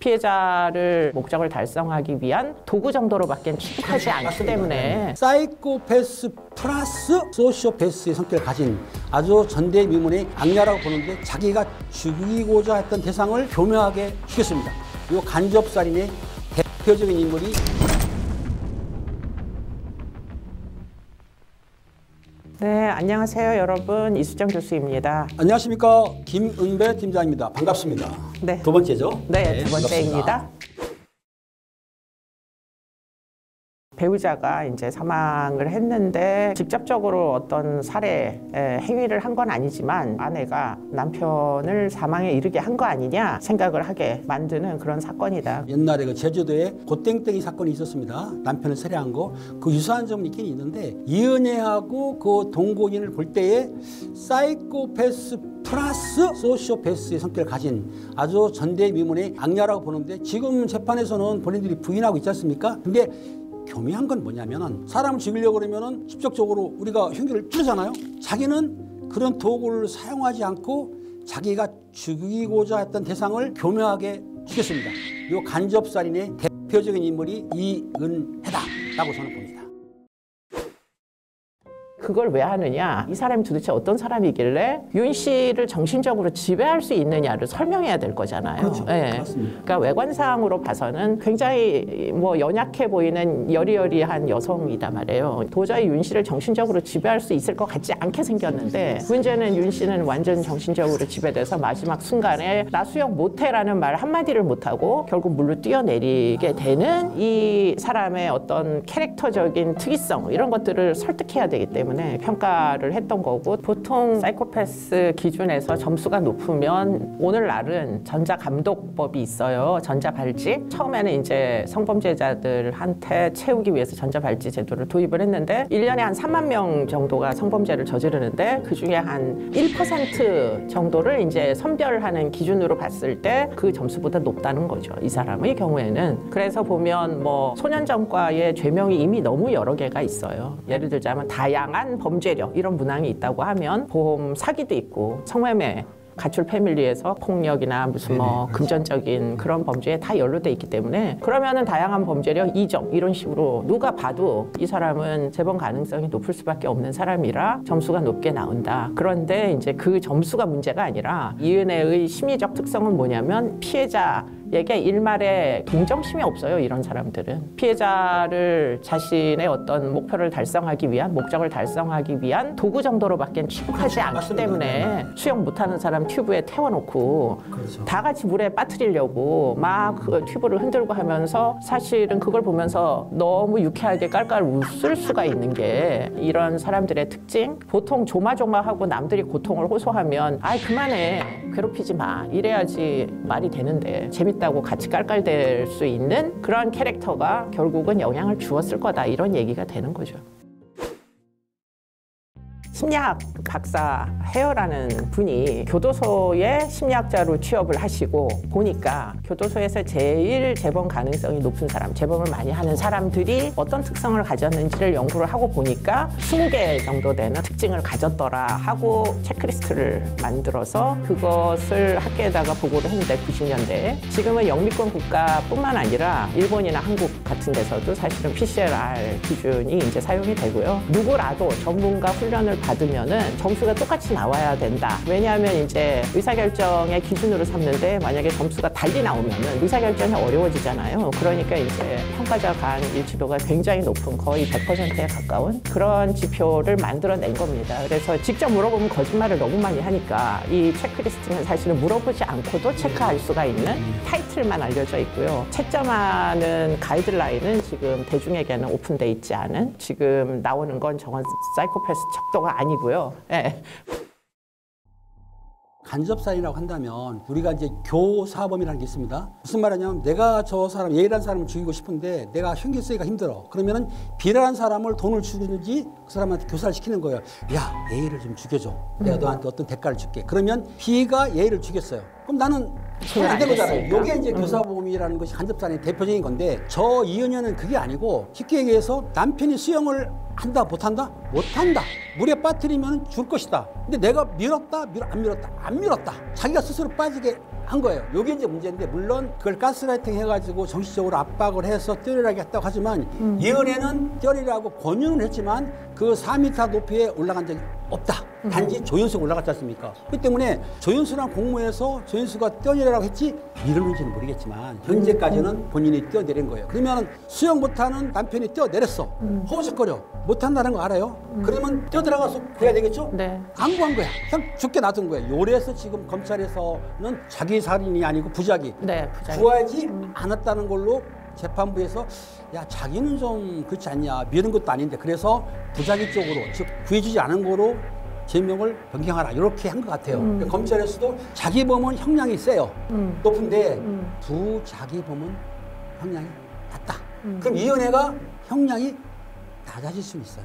피해자를 목적을 달성하기 위한 도구 정도로밖에 취급하지 않기 때문에 사이코패스 플러스 소시오패스의 성격을 가진 아주 전대미문의 악녀라고 보는데 자기가 죽이고자 했던 대상을 교묘하게 죽였습니다. 이 간접살인의 대표적인 인물이 네, 안녕하세요 여러분. 이수정 교수입니다. 안녕하십니까. 김은배 팀장입니다. 반갑습니다. 네. 두 번째죠? 네, 두 번째입니다. 반갑습니다. 배우자가 이제 사망을 했는데 직접적으로 어떤 살해 행위를 한 건 아니지만 아내가 남편을 사망에 이르게 한 거 아니냐 생각을 하게 만드는 그런 사건이다. 옛날에 그 제주도에 고땡땡이 사건이 있었습니다. 남편을 살해한 거. 그 유사한 점은 있긴 있는데 이은혜하고 그 동거인을 볼 때에 사이코패스 플러스 소시오패스의 성격을 가진 아주 전대미문의 악녀라고 보는데 지금 재판에서는 본인들이 부인하고 있지 않습니까? 근데 교묘한 건 뭐냐면은 사람을 죽이려고 그러면은 직접적으로 우리가 흉기를 찌르잖아요. 자기는 그런 도구를 사용하지 않고 자기가 죽이고자 했던 대상을 교묘하게 죽였습니다. 이 간접살인의 대표적인 인물이 이은혜다라고 저는 봅니다. 그걸 왜 하느냐? 이 사람이 도대체 어떤 사람이길래 윤 씨를 정신적으로 지배할 수 있느냐를 설명해야 될 거잖아요. 그렇죠. 네. 맞습니다. 그러니까 외관상으로 봐서는 굉장히 연약해 보이는 여리여리한 여성이다 말이에요. 도저히 윤 씨를 정신적으로 지배할 수 있을 것 같지 않게 생겼는데 문제는 윤 씨는 완전 정신적으로 지배돼서 마지막 순간에 나 수영 못해라는 말 한마디를 못하고 결국 물로 뛰어내리게 되는 이 사람의 어떤 캐릭터적인 특이성 이런 것들을 설득해야 되기 때문에 평가를 했던 거고 보통 사이코패스 기준에서 점수가 높으면 오늘날은 전자감독법이 있어요. 전자발찌. 처음에는 이제 성범죄자들한테 채우기 위해서 전자발찌 제도를 도입을 했는데 1년에 한 3만 명 정도가 성범죄를 저지르는데 그중에 한 1% 정도를 이제 선별하는 기준으로 봤을 때 그 점수보다 높다는 거죠. 이 사람의 경우에는. 그래서 보면 소년전과의 죄명이 이미 너무 여러 개가 있어요. 예를 들자면 다양한 범죄력 이런 문항이 있다고 하면 보험 사기도 있고 성매매 가출 패밀리에서 폭력이나 무슨 금전적인 그런 범죄에 다 연루돼 있기 때문에 그러면은 다양한 범죄력 2점 이런 식으로 누가 봐도 이 사람은 재범 가능성이 높을 수밖에 없는 사람이라 점수가 높게 나온다. 그런데 이제 그 점수가 문제가 아니라 이은혜의 심리적 특성은 뭐냐면 피해자에게 일말에 동정심이 없어요. 이런 사람들은 피해자를 자신의 어떤 목표를 달성하기 위한 목적을 달성하기 위한 도구 정도로밖에 취급하지 않기 때문에 수영 못하는 사람 튜브에 태워놓고 그렇죠. 다 같이 물에 빠뜨리려고 막 그 튜브를 흔들고 하면서 사실은 그걸 보면서 너무 유쾌하게 깔깔 웃을 수가 있는 게 이런 사람들의 특징. 보통 조마조마하고 남들이 고통을 호소하면 아이 그만해 괴롭히지 마 이래야지 말이 되는데 재밌다고 같이 깔깔댈 수 있는 그런 캐릭터가 결국은 영향을 주었을 거다 이런 얘기가 되는 거죠. 심리학 박사 헤어라는 분이 교도소에 심리학자로 취업을 하시고 보니까 교도소에서 제일 재범 가능성이 높은 사람, 재범을 많이 하는 사람들이 어떤 특성을 가졌는지를 연구를 하고 보니까 20개 정도 되는 특징을 가졌더라 하고 체크리스트를 만들어서 그것을 학계에다가 보고를 했는데 90년대에 지금은 영미권 국가뿐만 아니라 일본이나 한국 같은 데서도 사실은 PCLR 기준이 이제 사용이 되고요. 누구라도 전문가 훈련을 받으면은 점수가 똑같이 나와야 된다. 왜냐하면 이제 의사결정의 기준으로 삼는데 만약에 점수가 달리 나오면은 의사결정이 어려워지잖아요. 그러니까 이제 평가자 간 일치도가 굉장히 높은 거의 100%에 가까운 그런 지표를 만들어낸 겁니다. 그래서 직접 물어보면 거짓말을 너무 많이 하니까 이 체크리스트는 사실은 물어보지 않고도 체크할 수가 있는 타이틀만 알려져 있고요. 채점하는 가이드라인은 지금 대중에게는 오픈돼 있지 않은 지금 나오는 건 정원 사이코패스 척도가 아니고요. 네. 간접살인이라고 한다면 우리가 이제 교사범이라는 게 있습니다. 무슨 말이냐면 내가 저 사람 예의란 사람을 죽이고 싶은데 내가 흉기 쓰기가 힘들어. 그러면은 비례한 사람을 돈을 주든지 그 사람한테 교사를 시키는 거예요. 야 예의를 좀 죽여줘. 내가 너한테 어떤 대가를 줄게. 그러면 B가 예의를 죽였어요. 그럼 나는 안 된 거잖아요. 이게 이제 교사범이라는 것이 간접살인의 대표적인 건데 저 이은혜는 그게 아니고 쉽게 얘기해서 남편이 수영을 한다 못한다? 못한다. 물에 빠뜨리면 죽을 것이다. 근데 내가 밀었다? 안 밀었다? 안 밀었다. 자기가 스스로 빠지게 한 거예요. 이게 이제 문제인데 물론 그걸 가스라이팅 해가지고 정신적으로 압박을 해서 뛰어내리게 했다고 하지만 이은혜는 뛰어내리라고 권유는 했지만 그 4m 높이에 올라간 적이 없다. 단지 조윤수가 올라갔지 않습니까? 그렇기 때문에 조윤수랑 공모해서 조윤수가 뛰어내리라고 했지 이러는지는 모르겠지만 현재까지는 본인이 뛰어내린 거예요. 그러면 수영 못하는 남편이 뛰어내렸어. 허우적거려. 못한다는 거 알아요? 그러면 뛰어들어가서 구해야 되겠죠? 네. 안 구한 거야. 그냥 죽게 놔둔 거야. 요래서 지금 검찰에서는 자기 살인이 아니고 부작위. 네, 부작위. 구하지 않았다는 걸로 재판부에서 야 자기는 좀 그렇지 않냐 미는 것도 아닌데 그래서 부작위 쪽으로 즉 구해주지 않은 거로 제명을 변경하라 이렇게 한 것 같아요. 그러니까 검찰에서도 자기 범은 형량이 세요. 높은데 부자기 범은 형량이 낮다. 그럼 이은혜가 형량이 낮아질 수는 있어요.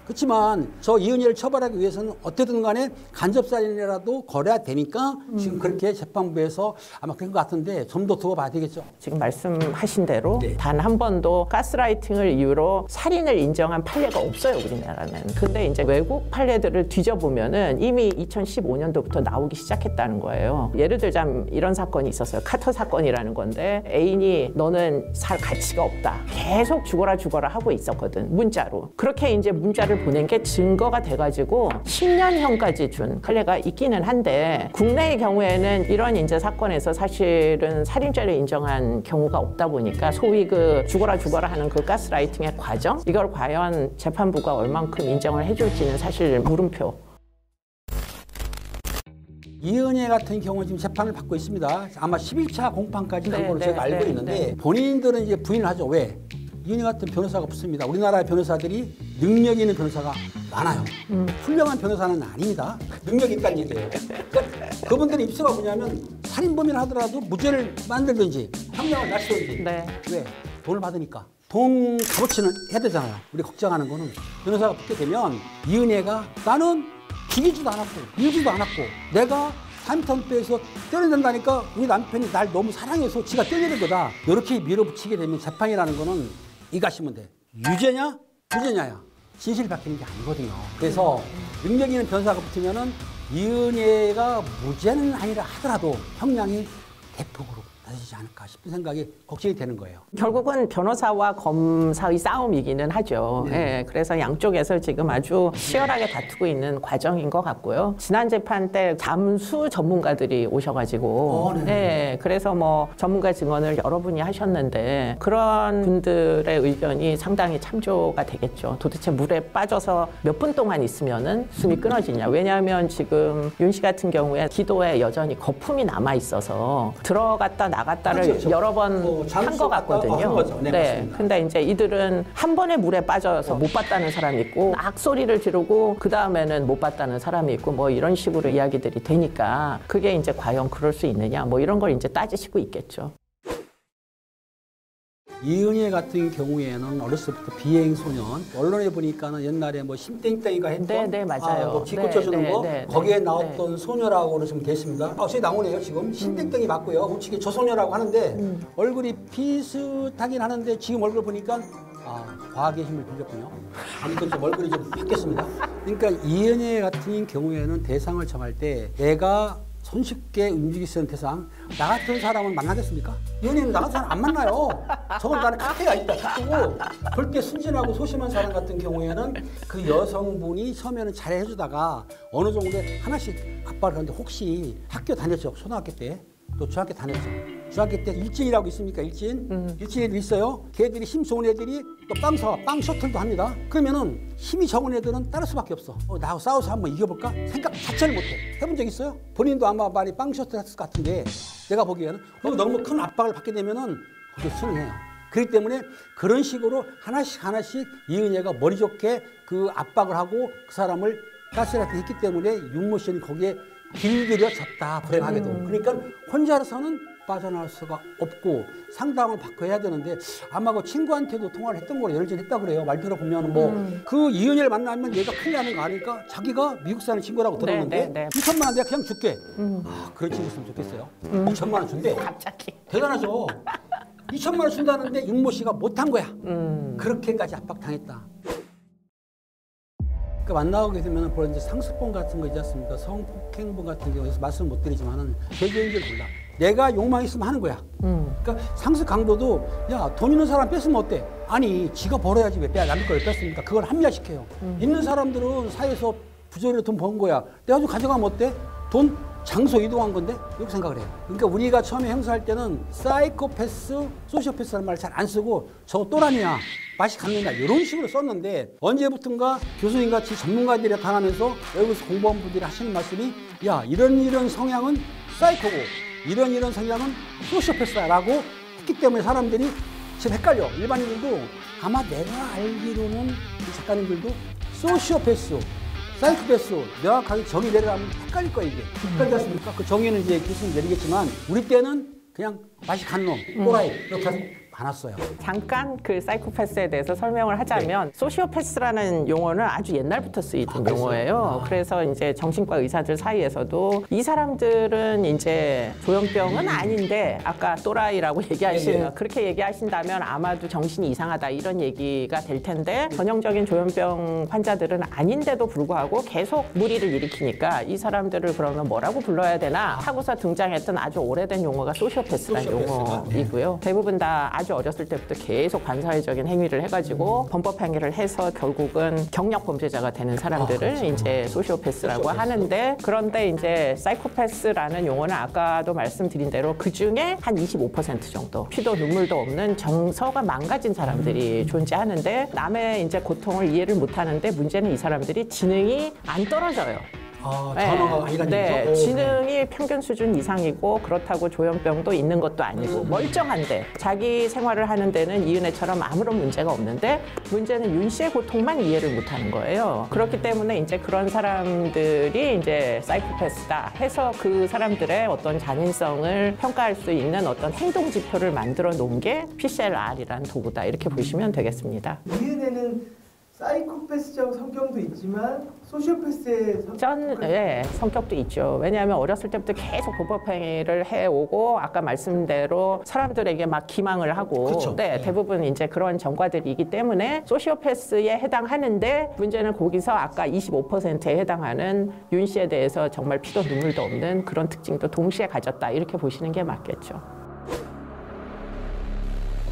그렇지만 저 이은혜를 처벌하기 위해서는 어떻든 간에 간접살인이라도 걸어야 되니까 지금 그렇게 재판부에서 아마 그런 것 같은데 좀 더 두고 봐야 되겠죠. 지금 말씀하신 대로 네. 단 한 번도 가스라이팅을 이유로 살인을 인정한 판례가 없어요, 우리나라는. 근데 이제 외국 판례들을 뒤져보면은 이미 2015년도부터 나오기 시작했다는 거예요. 예를 들자면 이런 사건이 있었어요. 카터 사건이라는 건데 애인이 너는 살 가치가 없다. 계속 죽어라 하고 있었거든, 문자로. 그렇게 이제 문자를 보낸 게 증거가 돼가지고 10년형까지 준 판례가 있기는 한데 국내의 경우에는 이런 이제 사건에서 사실은 살인죄를 인정한 경우가 없다 보니까 소위 그 죽어라 하는 그 가스라이팅의 과정 이걸 과연 재판부가 얼만큼 인정을 해줄지는 사실 물음표. 이은혜 같은 경우는 지금 재판을 받고 있습니다. 아마 11차 공판까지 간 네, 걸로 네, 제가 알고 네, 있는데 네. 본인들은 이제 부인을 하죠. 왜? 이은혜 같은 변호사가 없습니다. 우리나라 변호사들이 능력 있는 변호사가 많아요. 훌륭한 변호사는 아닙니다. 능력이 있다는 얘기예요. 그러니까 그분들의 입수가 뭐냐면 살인범이라 하더라도 무죄를 만들든지 형량을 낮추든지. 네. 왜? 돈을 받으니까. 돈 값어치는 해야 되잖아요. 우리 걱정하는 거는 변호사가 붙게 되면 이은혜가 나는 죽이지도 않았고 밀지도 않았고 내가 3톤 빼서 뛰어낸다니까 우리 남편이 날 너무 사랑해서 지가 뛰어내는 거다. 이렇게 밀어붙이게 되면 재판이라는 거는 이가시면 돼. 유죄냐? 무죄냐야. 진실이 밝히는 게 아니거든요. 그래서 능력 있는 변호사가 붙으면은 이은혜가 무죄는 아니라 하더라도 형량이 대폭으로 낮아지지 않을까 싶은 생각이 걱정이 되는 거예요. 결국은 변호사와 검사의 싸움이기는 하죠. 네. 예, 그래서 양쪽에서 지금 아주 치열하게 다투고 있는 과정인 것 같고요. 지난 재판 때 잠수 전문가들이 오셔가지고, 네. 예, 그래서 뭐 전문가 증언을 여러분이 하셨는데 그런 분들의 의견이 상당히 참조가 되겠죠. 도대체 물에 빠져서 몇 분 동안 있으면은 숨이 끊어지냐? 왜냐하면 지금 윤 씨 같은 경우에 기도에 여전히 거품이 남아 있어서 들어갔다 나갔다를 그렇죠. 여러 번 한 것 같거든요. 한 거죠. 네, 맞습니다. 근데 이제 이들은 한 번에 물에 빠져서 못 봤다는 사람이 있고 악소리를 지르고 그 다음에는 못 봤다는 사람이 있고 뭐 이런 식으로 이야기들이 되니까 그게 이제 과연 그럴 수 있느냐 뭐 이런 걸 이제 따지시고 있겠죠. 이은혜 같은 경우에는 어렸을 때부터 비행소년 언론에 보니까는 옛날에 뭐 심땡땡이가 했던 네, 맞아요. 뭐 기고쳐주는 네, 거 네, 거기에 네, 나왔던 소녀라고 지금 됐습니다. 저기 나오네요 지금 심땡땡이 맞고요. 우측에 저 소녀라고 하는데 얼굴이 비슷하긴 하는데 지금 얼굴 보니까 과학의 힘을 빌렸군요. 아무튼 좀 얼굴이 좀 바뀌었습니다. 그러니까 이은혜 같은 경우에는 대상을 정할 때 내가 손쉽게 움직일 수 있는 대상 나 같은 사람을 만나겠습니까? 연예인 나 같은 사람 안 만나요. 저건 나는 카페가 있다 싶고 절대 순진하고 소심한 사람 같은 경우에는 그 여성분이 처음에는 잘 해주다가 어느 정도 하나씩 압박을 하는데 혹시 학교 다녔죠? 초등학교 때 또 중학교 다녔죠? 중학교 때 일진이라고 있습니까? 일진 애들 있어요. 걔들이 힘 좋은 애들이 또 빵 사와 빵 셔틀도 합니다. 그러면은 힘이 적은 애들은 따를 수밖에 없어. 나하고 싸워서 한번 이겨볼까? 생각 자체를 못해. 해본 적 있어요? 본인도 아마 많이 빵 셔틀 했을 것 같은데 내가 보기에는 너무 큰 압박을 받게 되면은 그게 순응해요. 그렇기 때문에 그런 식으로 하나씩 이은혜가 머리 좋게 그 압박을 하고 그 사람을 가스라이팅 했기 때문에 윤모 씨는 거기에 길들여졌다 불행하게도. 그러니까 혼자서는 빠져나올 수가 없고 상담을 받고 해야 되는데 아마 그 친구한테도 통화를 했던 거로 열전 했다 그래요. 말 들어보면 뭐 그 이은혜를 만나면 얘가 큰일 나는 거 아니까 자기가 미국 사는 친구라고 들었는데 2천만 원 내가 그냥 줄게. 그런 친구 있으면 좋겠어요. 2천만 원 준대. 갑자기. 대단하죠. 2천만 원 준다는데 윤모 씨가 못한 거야. 그렇게까지 압박당했다. 그러니까 만나게 되면 그런 이제 상습범 같은 거 있지 않습니까? 성폭행범 같은 경우에서 말씀 못 드리지만은 개개인들 몰라. 내가 욕망이 있으면 하는 거야. 그러니까 상습 강도도 야, 돈 있는 사람 뺐으면 어때? 아니, 지가 벌어야지 왜 남의 걸 뺐습니까? 그걸 합리화시켜요. 있는 사람들은 사회에서 부조리로 돈 번 거야. 내가 좀 가져가면 어때? 돈 장소 이동한 건데? 이렇게 생각을 해요. 그러니까 우리가 처음에 형사할 때는 사이코패스, 소시오패스라는 말을 잘 안 쓰고 저거 또라니야, 맛이 갔는다 이런 식으로 썼는데 언제부턴가 교수님같이 전문가들이 나타나면서 여기서 공부한 분들이 하시는 말씀이 야, 이런 성향은 사이코고 이런 성향은 소시오패스다라고 했기 때문에 사람들이 지금 헷갈려. 일반인들도 아마 내가 알기로는 이 작가님들도 소시오패스, 사이코패스 명확하게 정의 내려가면 헷갈릴 거야 이게. 헷갈리지 않습니까? 그 정의는 이제 교수님 내리겠지만 우리 때는 그냥 맛이 간 놈, 또라이 이렇게 해서 많았어요. 잠깐 그 사이코패스에 대해서 설명을 하자면 소시오패스라는 용어는 아주 옛날부터 쓰이던 용어예요. 그래서 이제 정신과 의사들 사이에서도 이 사람들은 이제 조현병은 아닌데 아까 또라이라고 얘기하시는 그렇게 얘기하신다면 아마도 정신이 이상하다 이런 얘기가 될 텐데 전형적인 조현병 환자들은 아닌데도 불구하고 계속 무리를 일으키니까 이 사람들을 그러면 뭐라고 불러야 되나 하고서 등장했던 아주 오래된 용어가 소시오패스라는 용어이고요. 대부분 다 아주 어렸을 때부터 계속 반사회적인 행위를 해가지고 범법 행위를 해서 결국은 경력 범죄자가 되는 사람들을 이제 소시오패스라고 하는데 그런데 이제 사이코패스라는 용어는 아까도 말씀드린 대로 그 중에 한 25% 정도 피도 눈물도 없는 정서가 망가진 사람들이 존재하는데 남의 이제 고통을 이해를 못하는데 문제는 이 사람들이 지능이 안 떨어져요. 네, 지능이 평균 수준 이상이고 그렇다고 조현병도 있는 것도 아니고 멀쩡한데 자기 생활을 하는 데는 이은혜처럼 아무런 문제가 없는데 문제는 윤 씨의 고통만 이해를 못하는 거예요. 그렇기 때문에 이제 그런 사람들이 이제 사이코패스다 해서 그 사람들의 어떤 잔인성을 평가할 수 있는 어떤 행동 지표를 만들어 놓은 게 PCLR이라는 도구다 이렇게 보시면 되겠습니다. 이은혜는 사이코패스적 성격도 있지만 소시오패스의 성격도 있죠. 왜냐하면 어렸을 때부터 계속 범법 행위를 해오고 아까 말씀대로 사람들에게 막 기망을 하고 그렇죠. 대부분 이제 그런 전과들이기 때문에 소시오패스에 해당하는데 문제는 거기서 아까 25%에 해당하는 윤 씨에 대해서 정말 피도 눈물도 없는 그런 특징도 동시에 가졌다 이렇게 보시는 게 맞겠죠.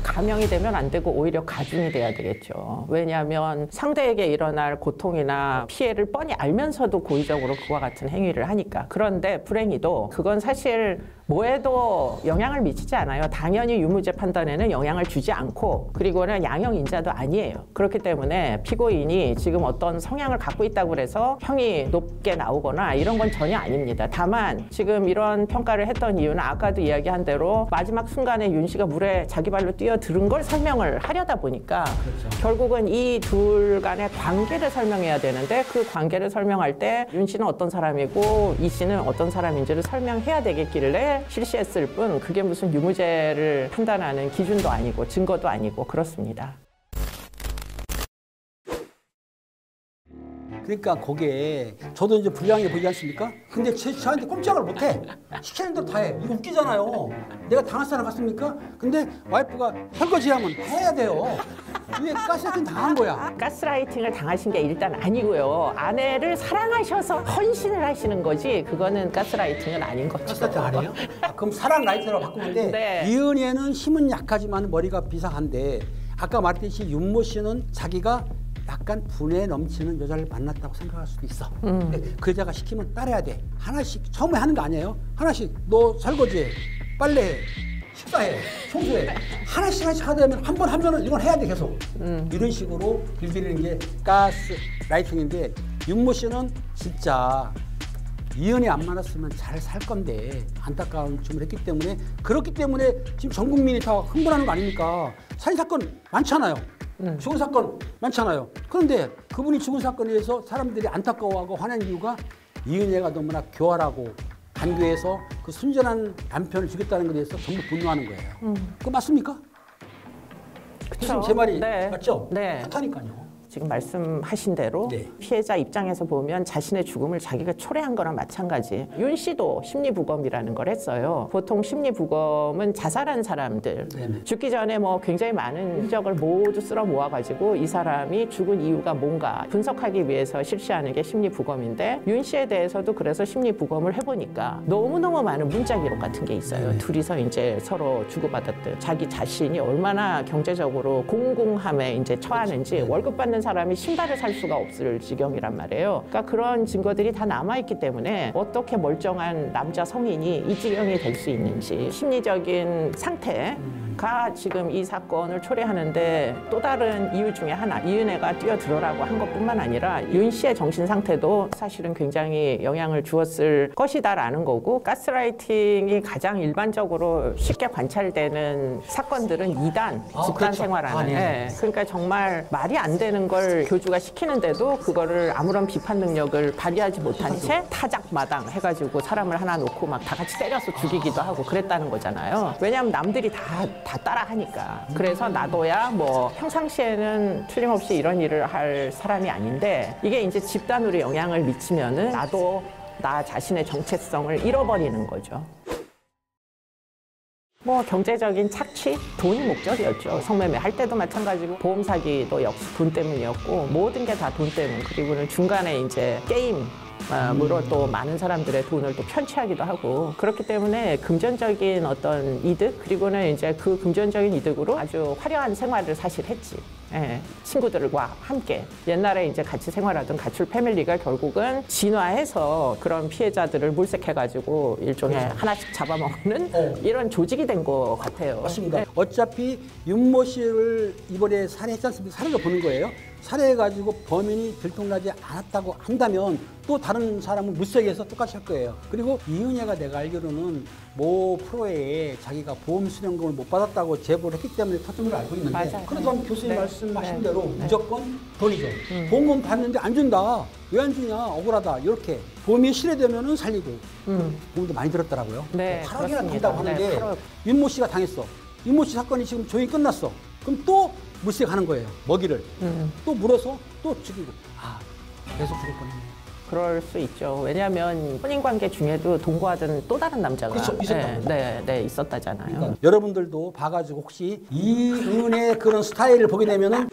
감형이 되면 안 되고 오히려 가중이 돼야 되겠죠. 왜냐하면 상대에게 일어날 고통이나 피해를 뻔히 알면서도 고의적으로 그와 같은 행위를 하니까. 그런데 불행히도 그건 사실 뭐에도 영향을 미치지 않아요. 당연히 유무죄 판단에는 영향을 주지 않고 그리고는 양형 인자도 아니에요. 그렇기 때문에 피고인이 지금 어떤 성향을 갖고 있다고 해서 형이 높게 나오거나 이런 건 전혀 아닙니다. 다만 지금 이런 평가를 했던 이유는 아까도 이야기한 대로 마지막 순간에 윤 씨가 물에 자기 발로 뛰어들은 걸 설명을 하려다 보니까 결국은 이 둘 간의 관계를 설명해야 되는데 그 관계를 설명할 때 윤 씨는 어떤 사람이고 이 씨는 어떤 사람인지를 설명해야 되겠길래 실시했을 뿐 그게 무슨 유무죄를 판단하는 기준도 아니고 증거도 아니고 그렇습니다. 그러니까 거기에 저도 이제 불량해 보이지 않습니까? 근데 저한테 꼼짝을 못해. 시키는 대로 다 해. 이거 웃기잖아요. 내가 당할 사람 같습니까? 근데 와이프가 설거지하면 해야 돼요. 왜 가스라이팅 당한 거야? 가스라이팅을 당하신 게 일단 아니고요. 아내를 사랑하셔서 헌신을 하시는 거지 그거는 가스라이팅은 아닌 거죠. 가스라이팅 아니에요? 그럼 사랑 라이팅으로 바꾸는데 네. 이은혜는 힘은 약하지만 머리가 비상한데 아까 말했듯이 윤모 씨는 자기가 약간 분에 넘치는 여자를 만났다고 생각할 수도 있어. 근데 그 여자가 시키면 따라야 돼. 하나씩 처음에 하는 거 아니에요? 하나씩 너 설거지해, 빨래해, 식사해, 청소해. 하나씩 하다 보면 한 번 하면은 이건 해야 돼 계속. 이런 식으로 길들이는 게 가스 라이팅인데 윤모 씨는 진짜 이은혜 안 만났으면 잘 살 건데 안타까운 점을 했기 때문에 그렇기 때문에 지금 전 국민이 다 흥분하는 거 아닙니까? 살인 사건 많잖아요. 죽은 사건 많잖아요. 그런데 그분이 죽은 사건에 대해서 사람들이 안타까워하고 화낸 이유가 이은혜가 너무나 교활하고 간교해서 그 순전한 남편을 죽였다는 것에 대해서 전부 분노하는 거예요. 그거 맞습니까? 그쵸? 제 말이 네. 맞죠? 네. 그렇다니까요. 지금 말씀하신 대로 네. 피해자 입장에서 보면 자신의 죽음을 자기가 초래한 거랑 마찬가지. 윤 씨도 심리부검이라는 걸 했어요. 보통 심리부검은 자살한 사람들 네네. 죽기 전에 뭐 굉장히 많은 흔적을 모두 쓸어 모아가지고 이 사람이 죽은 이유가 뭔가 분석하기 위해서 실시하는 게 심리부검인데 윤 씨에 대해서도 그래서 심리부검을 해보니까 너무너무 많은 문자 기록 같은 게 있어요. 네. 둘이서 이제 서로 주고받았던 자기 자신이 얼마나 경제적으로 공공함에 이제 처하는지 월급 받는 사람이 신발을 살 수가 없을 지경이란 말이에요. 그러니까 그런 증거들이 다 남아있기 때문에 어떻게 멀쩡한 남자 성인이 이 지경이 될 수 있는지 심리적인 상태가 지금 이 사건을 초래하는데 또 다른 이유 중에 하나 이은혜가 뛰어들어라고 한 것뿐만 아니라 윤 씨의 정신 상태도 사실은 굉장히 영향을 주었을 것이다라는 거고 가스라이팅이 가장 일반적으로 쉽게 관찰되는 사건들은 2단 집단 그렇죠. 생활하는 네. 예. 그러니까 정말 말이 안 되는 걸 교주가 시키는데도 그거를 아무런 비판 능력을 발휘하지 못한 채 타작마당 해가지고 사람을 하나 놓고 막 다 같이 때려서 죽이기도 하고 그랬다는 거잖아요. 왜냐하면 남들이 다 따라 하니까. 그래서 나도야 뭐 평상시에는 틀림없이 이런 일을 할 사람이 아닌데 이게 이제 집단으로 영향을 미치면은 나도 나 자신의 정체성을 잃어버리는 거죠. 뭐 경제적인 착취, 돈이 목적이었죠. 성매매 할 때도 마찬가지고 보험 사기도 역시 돈 때문이었고 모든 게 다 돈 때문. 그리고는 중간에 이제 게임으로 또 많은 사람들의 돈을 또 편취하기도 하고 그렇기 때문에 금전적인 어떤 이득 그리고는 이제 그 금전적인 이득으로 아주 화려한 생활을 사실 했지. 예, 친구들과 함께 옛날에 이제 같이 생활하던 가출 패밀리가 결국은 진화해서 그런 피해자들을 물색해가지고 일종의 하나씩 잡아먹는 이런 조직이 된 것 같아요. 맞습니다. 어차피 윤모 씨를 이번에 살해했지 않습니까? 살해로 보는 거예요. 살해해가지고 범인이 들통나지 않았다고 한다면 또 다른 사람은 물색해서 똑같이 할 거예요. 그리고 이은혜가 내가 알기로는 모 프로에 자기가 보험 수령금을 못 받았다고 제보를 했기 때문에 터진 걸 알고 있는데 맞아요. 그래도 교수님 네. 말씀하신 네. 대로 네. 무조건 돈이죠. 보험금 받는데 안 준다. 왜 안 주냐? 억울하다. 이렇게 보험이 실해되면은 살리고 보험도 많이 들었더라고요. 네, 8억이나 그렇습니다. 든다고 하는데 네, 8억. 윤모 씨가 당했어. 윤모 씨 사건이 지금 조용히 끝났어. 그럼 또 물색하는 거예요. 먹이를. 또 물어서 또 죽이고. 아, 계속 죽을 뻔했네. 그럴 수 있죠. 왜냐하면 혼인관계 중에도 동거하던 또 다른 남자가 그렇죠. 있었다고. 네, 있었다잖아요. 그러니까 여러분들도 봐가지고 혹시 이은의 그런 스타일을 보게 되면은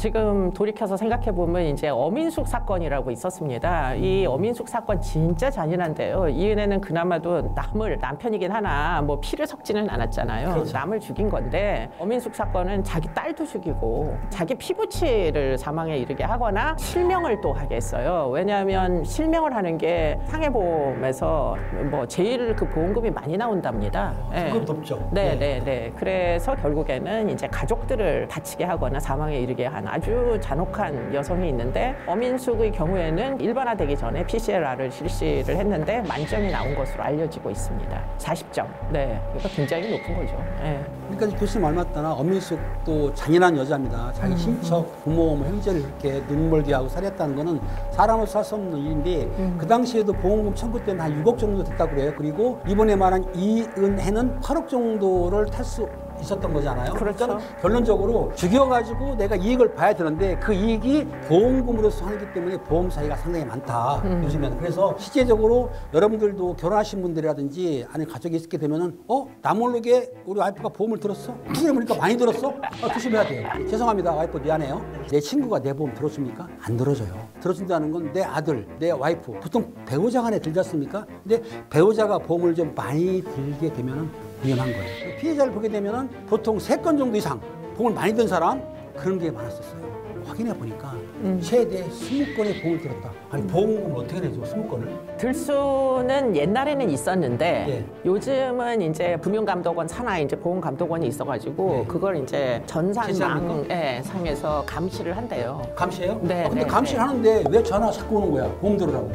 지금 돌이켜서 생각해보면 이제 어민숙 사건이라고 있었습니다. 이 어민숙 사건 진짜 잔인한데요. 이은혜는 그나마도 남편이긴 하나 뭐 피를 섞지는 않았잖아요. 그렇죠. 남을 죽인 건데 어민숙 사건은 자기 딸도 죽이고 자기 피부치를 사망에 이르게 하거나 실명을 또 하게 했어요. 왜냐하면 실명을 하는 게 상해보험에서 뭐 제일 그 보험금이 많이 나온답니다. 네. 그건 높죠. 네. 그래서 결국에는 이제 가족들을 다치게 하거나 사망에 이르게 하는 아주 잔혹한 여성이 있는데 어민숙의 경우에는 일반화되기 전에 PCLR을 실시를 했는데 만점이 나온 것으로 알려지고 있습니다. 40점. 네, 이거 굉장히 높은 거죠. 네. 그러니까 교수님 말 맞다나 엄민숙도 잔인한 여자입니다. 자기 친척, 부모, 뭐 형제를 그렇게 눈물게 하고 살했다는 거는 사람으로서 할 수 없는 일인데 그 당시에도 보험금 청구 때문에 한 6억 정도 됐다고 그래요. 그리고 이번에 말한 이은혜는 8억 정도를 탈 수 있었던 거잖아요. 그렇죠. 그러니까 결론적으로 죽여가지고 내가 이익을 봐야 되는데 그 이익이 보험금으로서 하기 때문에 보험 사기가 상당히 많다. 요즘에는. 그래서 실제적으로 여러분들도 결혼하신 분들이라든지 아니면 가족이 있게 되면은 나 모르게 우리 와이프가 보험을 들었어? 무슨 보니까 많이 들었어? 조심해야 돼요. 죄송합니다. 와이프 미안해요. 내 친구가 내 보험 들어줍니까? 안 들어줘요. 들어준다는 건 내 아들, 내 와이프 보통 배우자 간에 들지 않습니까? 근데 배우자가 보험을 좀 많이 들게 되면은 위험한 거예요. 피해자를 보게 되면은 보통 3건 정도 이상 보험을 많이 든 사람 그런 게 많았었어요. 확인해 보니까 최대 20건의 보험을 들었다. 아니 보험금을 어떻게 내죠? 20건을? 들 수는 옛날에는 있었는데 네. 요즘은 이제 금융감독원 산하에 이제 보험감독원이 있어가지고 네. 그걸 이제 제시합니까? 전산망 상에서 감시를 한대요. 감시해요? 네, 근데 네, 감시를 하는데 왜 전화 자꾸 오는 거야? 보험 들으라고.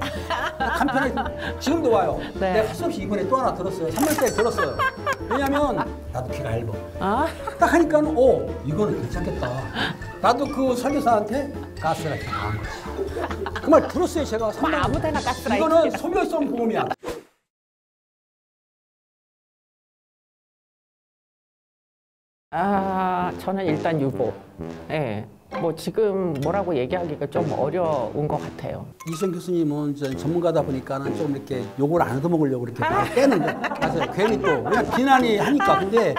간편하게 지금도 와요. 네. 내가 할 수 없이 이번에 또 하나 들었어요. 3년짜리 들었어요. 왜냐면 나도 귀가 얇아. 아? 딱 하니까 이거는 괜찮겠다. 나도 그 설계사한테 가스라이팅 당한 거지. 그 말 들었어요. 제가. 뭐 아무데나 가스라이팅. 이거는 소멸성 보험이야. 저는 일단 유보. 예. 뭐 지금 뭐라고 얘기하기가 좀 어려운 것 같아요. 이수영 교수님은 이제 전문가다 보니까는 좀 이렇게 욕을 안 얻어먹으려고 이렇게 말을 빼는 거예요. 그래서 괜히 또 그냥 비난이 하니까. 근데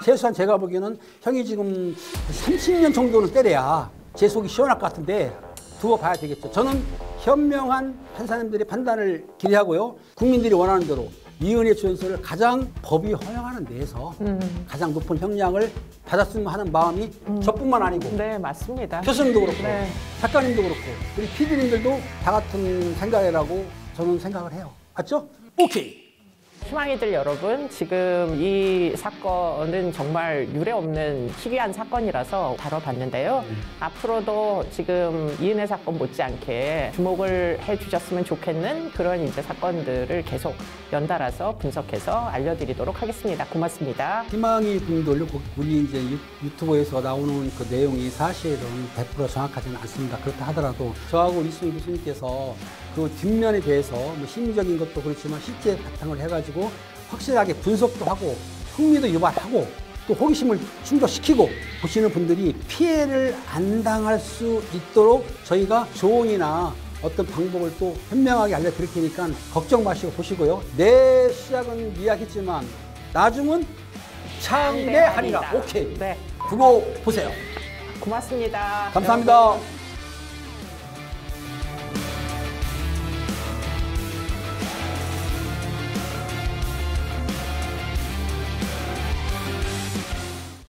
최소한 제가 보기에는 형이 지금 30년 정도는 때려야 제 속이 시원할 것 같은데 두고 봐야 되겠죠. 저는 현명한 판사님들의 판단을 기대하고요. 국민들이 원하는 대로 이은혜 주연서를 가장 법이 허용하는 데에서 가장 높은 형량을 받았으면 하는 마음이 저뿐만 아니고 네, 맞습니다. 교수님도 그렇고 네. 작가님도 그렇고 우리 PD님들도 다 같은 생각이라고 저는 생각을 해요. 맞죠? 오케이. 희망이들 여러분, 지금 이 사건은 정말 유례없는 희귀한 사건이라서 다뤄봤는데요. 앞으로도 지금 이은혜 사건 못지않게 주목을 해주셨으면 좋겠는 그런 이제 사건들을 계속 연달아서 분석해서 알려드리도록 하겠습니다. 고맙습니다. 희망이 분들 우리 이제 유튜브에서 나오는 그 내용이 사실은 100% 정확하지는 않습니다. 그렇다 하더라도 저하고 이수영 교수님께서 그 뒷면에 대해서 뭐 심리적인 것도 그렇지만 실제 바탕을 해가지고 확실하게 분석도 하고 흥미도 유발하고 또 호기심을 충족시키고 보시는 분들이 피해를 안 당할 수 있도록 저희가 조언이나 어떤 방법을 또 현명하게 알려드릴 테니까 걱정 마시고 보시고요. 내 시작은 미약했지만 나중은 창대하리라. 오케이. 네. 두고 보세요. 고맙습니다. 감사합니다. 여러분.